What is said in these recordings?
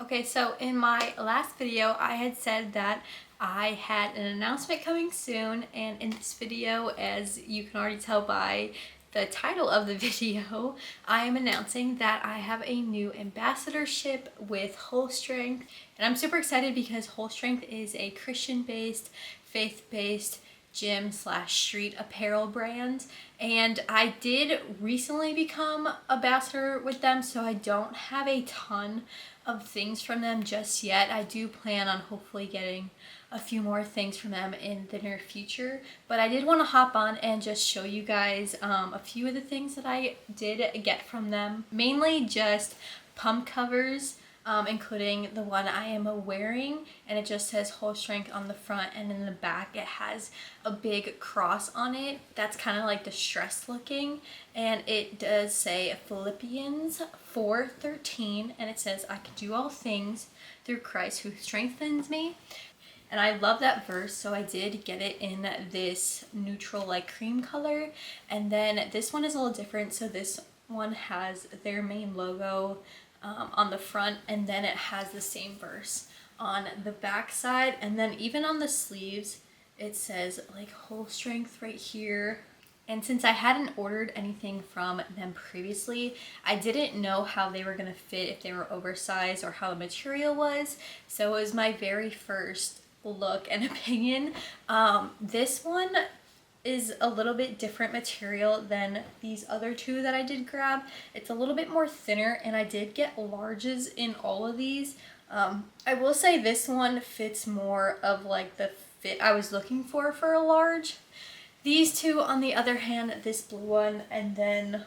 Okay, so in my last video, I had said that I had an announcement coming soon, and in this video, as you can already tell by the title of the video, I am announcing that I have a new ambassadorship with Holstrength, and I'm super excited because Holstrength is a Christian-based, faith-based gym slash street apparel brand, and I did recently become ambassador with them, so I don't have a ton of things from them just yet. I do plan on hopefully getting a few more things from them in the near future, but I did want to hop on and just show you guys a few of the things that I did get from them. Mainly just pump covers, including the one I am wearing, and it just says Holstrength on the front, and in the back it has a big cross on it that's kind of like distressed looking, and it does say Philippians 4:13, and it says, "I can do all things through Christ who strengthens me." And I love that verse, so I did get it in this neutral like cream color. And then this one is a little different, so this one has their main logo on the front, and then it has the same verse on the back side, and then even on the sleeves it says like Holstrength right here. And since I hadn't ordered anything from them previously, I didn't know how they were gonna fit, if they were oversized or how the material was, so it was my very first look and opinion. This one is a little bit different material than these other two that I did grab. It's a little bit more thinner, and I did get larges in all of these. I will say this one fits more of like the fit I was looking for a large. These two, on the other hand, this blue one, and then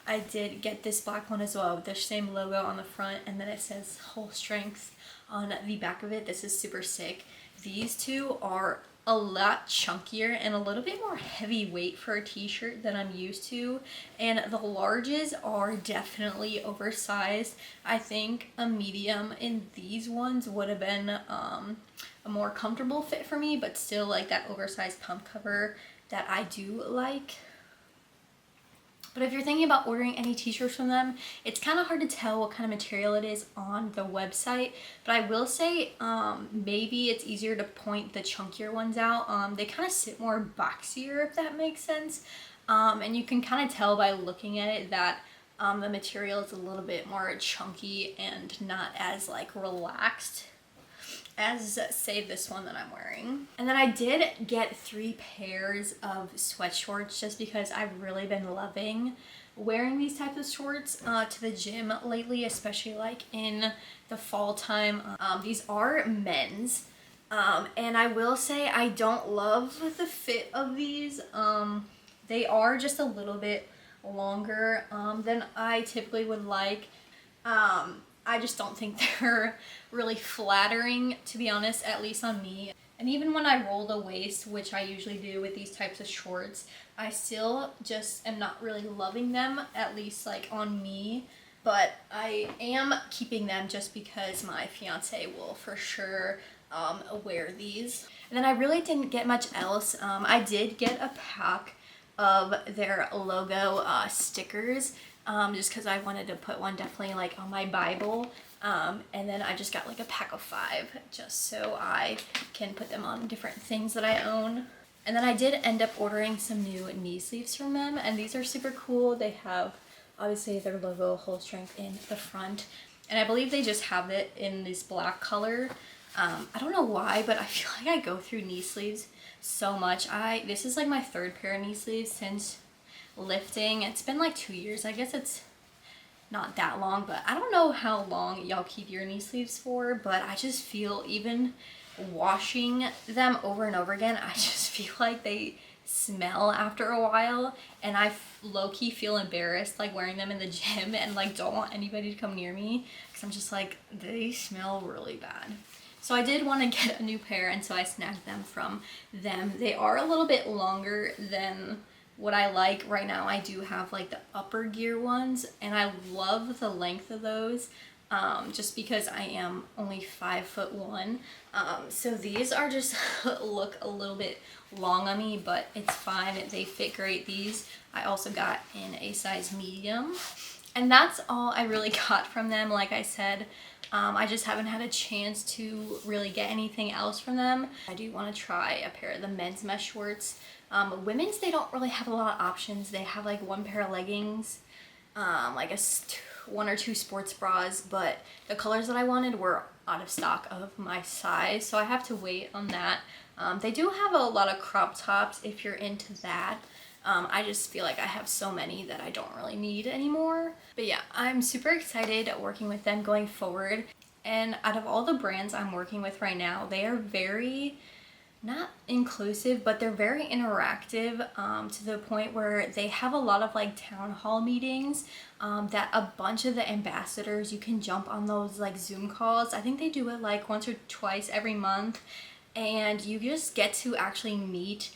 I did get this black one as well with the same logo on the front, and then it says Holstrength on the back of it. This is super sick. These two are a lot chunkier and a little bit more heavyweight for a t-shirt than I'm used to, and the larges are definitely oversized. I think a medium in these ones would have been a more comfortable fit for me, but still like that oversized pump cover that I do like. But if you're thinking about ordering any t-shirts from them, it's kind of hard to tell what kind of material it is on the website. But I will say maybe it's easier to point the chunkier ones out. They kind of sit more boxier, if that makes sense. And you can kind of tell by looking at it that the material is a little bit more chunky and not as like relaxed as say this one that I'm wearing. And then I did get 3 pairs of sweat shorts just because I've really been loving wearing these types of shorts to the gym lately, especially like in the fall time. These are men's, and I will say I don't love the fit of these. They are just a little bit longer than I typically would like. I just don't think they're really flattering, to be honest, at least on me. And even when I roll the waist, which I usually do with these types of shorts, I still just am not really loving them, at least like on me. But I am keeping them just because my fiance will for sure wear these. And then I really didn't get much else. I did get a pack of their logo stickers, just because I wanted to put one definitely like on my Bible, and then I just got like a pack of 5 just so I can put them on different things that I own. And then I did end up ordering some new knee sleeves from them, and these are super cool. They have obviously their logo Holstrength in the front, and I believe they just have it in this black color. I don't know why, but I feel like I go through knee sleeves so much. This is like my 3rd pair of knee sleeves since lifting. It's been like 2 years. I guess it's not that long, but I don't know how long y'all keep your knee sleeves for, but I just feel even washing them over and over again, I just feel like they smell after a while, and I low-key feel embarrassed like wearing them in the gym and like don't want anybody to come near me because I'm just like, they smell really bad. So I did want to get a new pair, and so I snagged them from them. They are a little bit longer than what I like. Right now I do have like the upper gear ones, and I love the length of those, just because I am only 5'1". So these are just look a little bit long on me, but it's fine. They fit great. These I also got in a size medium. And that's all I really got from them. Like I said, I just haven't had a chance to really get anything else from them. I do want to try a pair of the men's mesh shorts. Women's, they don't really have a lot of options. They have like one pair of leggings, like one or two sports bras, but the colors that I wanted were out of stock of my size, so I have to wait on that. They do have a lot of crop tops if you're into that. I just feel like I have so many that I don't really need anymore. But yeah, I'm super excited working with them going forward. And out of all the brands I'm working with right now, they are very, not inclusive, but they're very interactive, to the point where they have a lot of like town hall meetings, that a bunch of the ambassadors, you can jump on those like Zoom calls. I think they do it like once or twice every month, and you just get to actually meet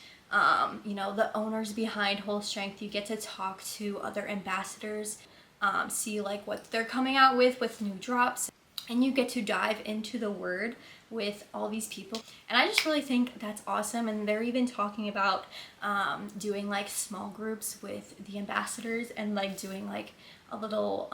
you know, the owners behind Holstrength. You get to talk to other ambassadors, see like what they're coming out with new drops, and you get to dive into the word with all these people. And I just really think that's awesome. And they're even talking about doing like small groups with the ambassadors and like doing like a little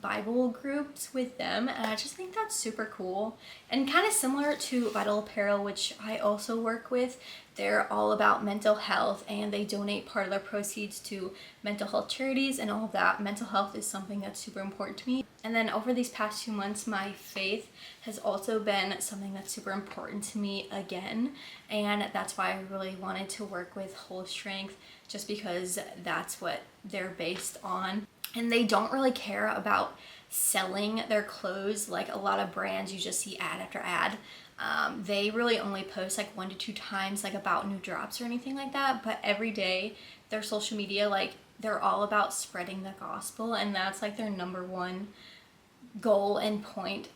Bible groups with them, and I just think that's super cool and kind of similar to Vital Apparel, which I also work with. They're all about mental health, and they donate part of their proceeds to mental health charities and all of that. Mental health is something that's super important to me. And then over these past 2 months, my faith has also been something that's super important to me again, and that's why I really wanted to work with Holstrength, just because that's what they're based on. And they don't really care about selling their clothes like a lot of brands you just see ad after ad. They really only post like 1 to 2 times like about new drops or anything like that, but every day their social media, like they're all about spreading the gospel, and that's like their #1 goal and point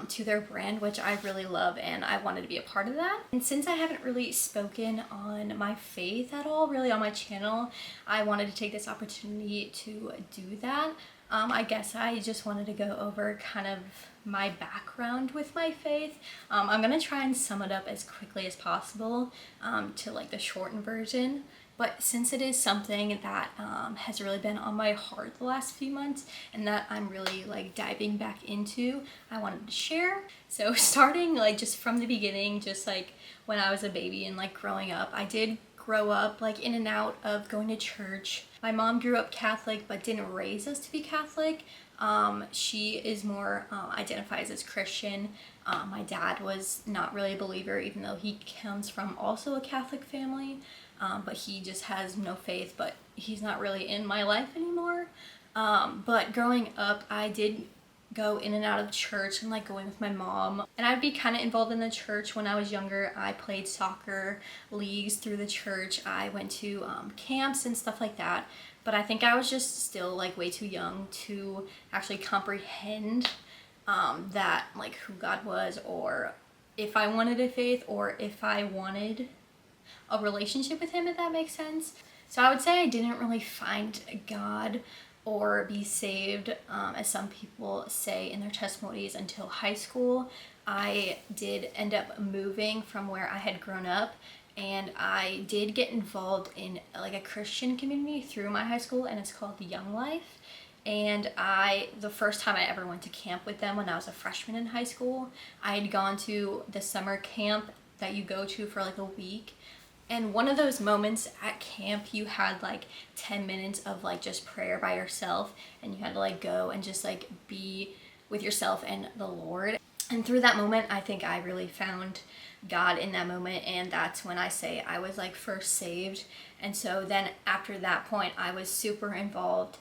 to their brand, which I really love, and I wanted to be a part of that. And since I haven't really spoken on my faith at all really on my channel, I wanted to take this opportunity to do that. I guess I just wanted to go over kind of my background with my faith. I'm gonna try and sum it up as quickly as possible to like the shortened version. But since it is something that has really been on my heart the last few months and that I'm really like diving back into, I wanted to share. So starting like just from the beginning, just like when I was a baby and like growing up, I did grow up like in and out of going to church. My mom grew up Catholic but didn't raise us to be Catholic. She is more identifies as Christian. My dad was not really a believer, even though he comes from also a Catholic family. But he just has no faith, but he's not really in my life anymore. But growing up, I did go in and out of church and like going with my mom, and I'd be kind of involved in the church when I was younger. I played soccer leagues through the church. I went to camps and stuff like that, but I think I was just still like way too young to actually comprehend that like who God was, or if I wanted a faith, or if I wanted a relationship with him, if that makes sense. So I would say I didn't really find God or be saved, as some people say in their testimonies, until high school. I did end up moving from where I had grown up, and I did get involved in like a Christian community through my high school, and it's called the Young Life. And the first time I ever went to camp with them when I was a freshman in high school, I had gone to the summer camp that you go to for like a week. And one of those moments at camp, you had like 10 minutes of like just prayer by yourself, and you had to like go and just like be with yourself and the Lord. And through that moment, I think I really found God in that moment, and that's when I say I was like first saved. And so then after that point, I was super involved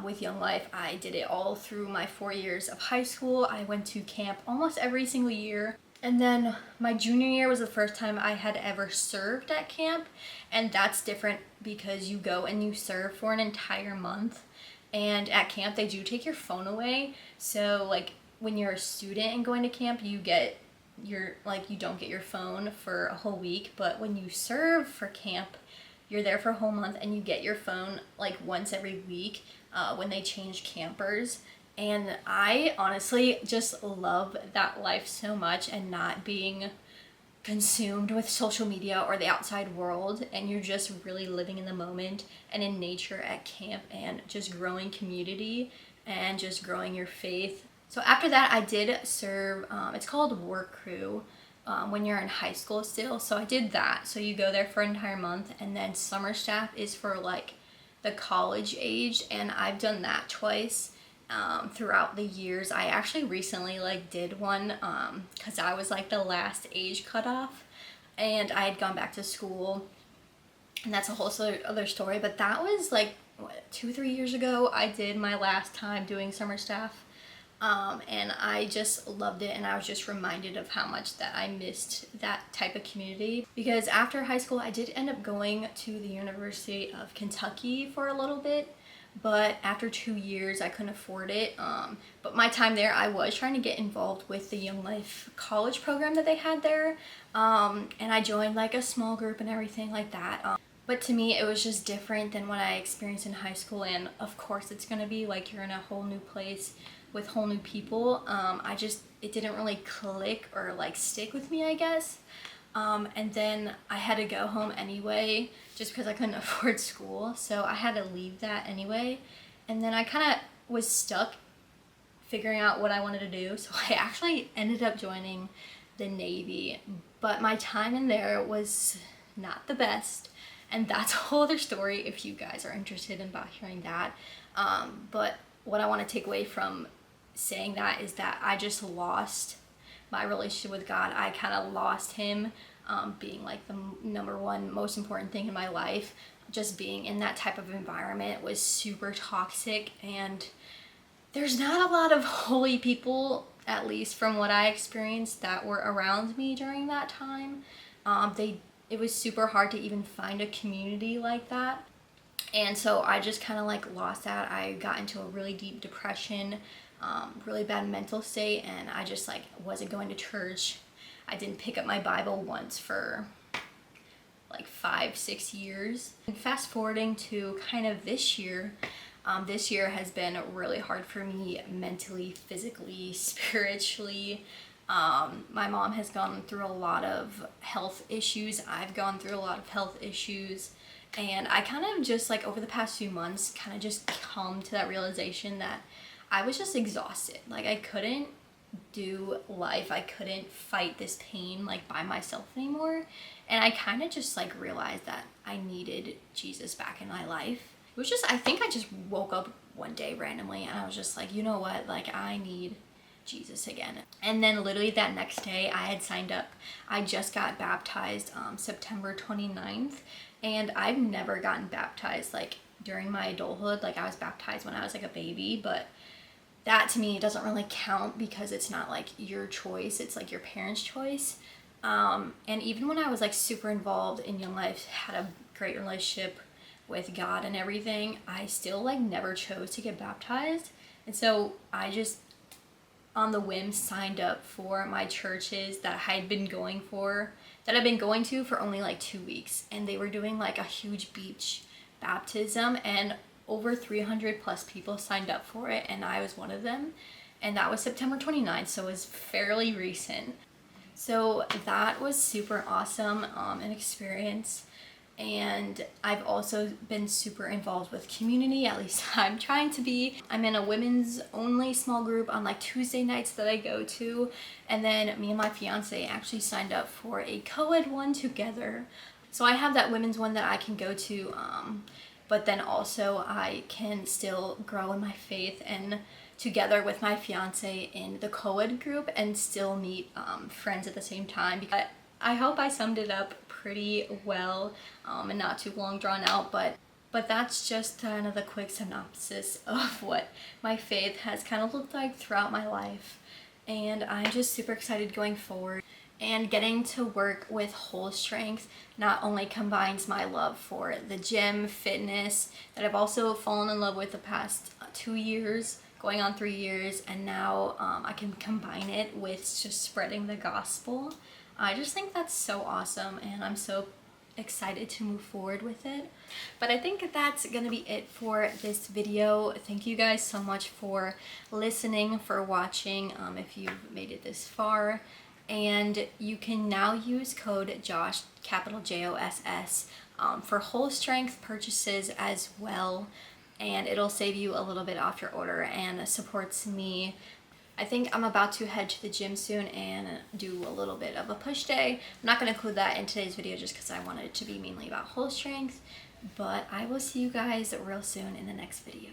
with Young Life. I did it all through my 4 years of high school. I went to camp almost every single year. And then my junior year was the first time I had ever served at camp, and that's different because you go and you serve for an entire month. And at camp, they do take your phone away. So like when you're a student and going to camp, you get you don't get your phone for a whole week. But when you serve for camp, you're there for a whole month, and you get your phone like once every week when they change campers. And I honestly just love that life so much, and not being consumed with social media or the outside world, and you're just really living in the moment and in nature at camp and just growing community and just growing your faith. So after that, I did serve, it's called work crew, when you're in high school still. So I did that. So you go there for an entire month, and then summer staff is for like the college age, and I've done that twice throughout the years. I actually recently like did one because I was like the last age cutoff, and I had gone back to school, and that's a whole other story. But that was like what, 2-3 years ago. I did my last time doing summer staff. And I just loved it, and I was just reminded of how much that I missed that type of community, because after high school I did end up going to the University of Kentucky for a little bit, but after 2 years I couldn't afford it. But my time there, I was trying to get involved with the Young Life college program that they had there, and I joined like a small group and everything like that. But to me, it was just different than what I experienced in high school, and of course it's gonna be like you're in a whole new place with whole new people. It didn't really click or like stick with me, I guess. And then I had to go home anyway, just because I couldn't afford school. So I had to leave that anyway. And then I kind of was stuck figuring out what I wanted to do. So I actually ended up joining the Navy, but my time in there was not the best. And that's a whole other story if you guys are interested in about hearing that. But what I want to take away from saying that is that I just lost my relationship with God. I kind of lost him being like the number one most important thing in my life. Just being in that type of environment was super toxic, and there's not a lot of holy people, at least from what I experienced, that were around me during that time. It was super hard to even find a community like that. And so I just kind of like lost that. I got into a really deep depression, really bad mental state, and I just like wasn't going to church. I didn't pick up my Bible once for like 5-6 years. And fast forwarding to kind of this year has been really hard for me mentally, physically, spiritually. My mom has gone through a lot of health issues. I've gone through a lot of health issues. And I kind of just like over the past few months kind of just come to that realization that I was just exhausted. Like I couldn't do life. I couldn't fight this pain like by myself anymore. And I kind of just like realized that I needed Jesus back in my life. It was just, I think I just woke up one day randomly and I was just like, you know what? Like I need Jesus again. And then literally that next day I had signed up. I just got baptized September 29th. And I've never gotten baptized like during my adulthood. Like I was baptized when I was like a baby, but that to me doesn't really count because it's not like your choice, it's like your parents' choice. And even when I was like super involved in Young Life, had a great relationship with God and everything, I still like never chose to get baptized. And so I just on the whim signed up for my churches that I've been going to for only like 2 weeks, and they were doing like a huge beach baptism, and over 300 plus people signed up for it, and I was one of them. And that was September 29th, so it was fairly recent. So that was super awesome, an experience. And I've also been super involved with community, at least I'm trying to be. I'm in a women's only small group on like Tuesday nights that I go to. And then me and my fiance actually signed up for a co-ed one together. So I have that women's one that I can go to, but then also I can still grow in my faith and together with my fiance in the co-ed group and still meet friends at the same time. Because I hope I summed it up pretty well and not too long drawn out, but that's just kind of the quick synopsis of what my faith has kind of looked like throughout my life. And I'm just super excited going forward. And getting to work with Holstrength not only combines my love for the gym, fitness, that I've also fallen in love with the past 2 years, going on 3 years, and now I can combine it with just spreading the gospel. I just think that's so awesome, and I'm so excited to move forward with it. But I think that's gonna be it for this video. Thank you guys so much for listening, for watching, if you've made it this far. and you can now use code JOSS, capital JOSS, for Holstrength purchases as well, and it'll save you a little bit off your order and supports me. I think I'm about to head to the gym soon and do a little bit of a push day. I'm not going to include that in today's video just because I wanted it to be mainly about Holstrength, but I will see you guys real soon in the next video.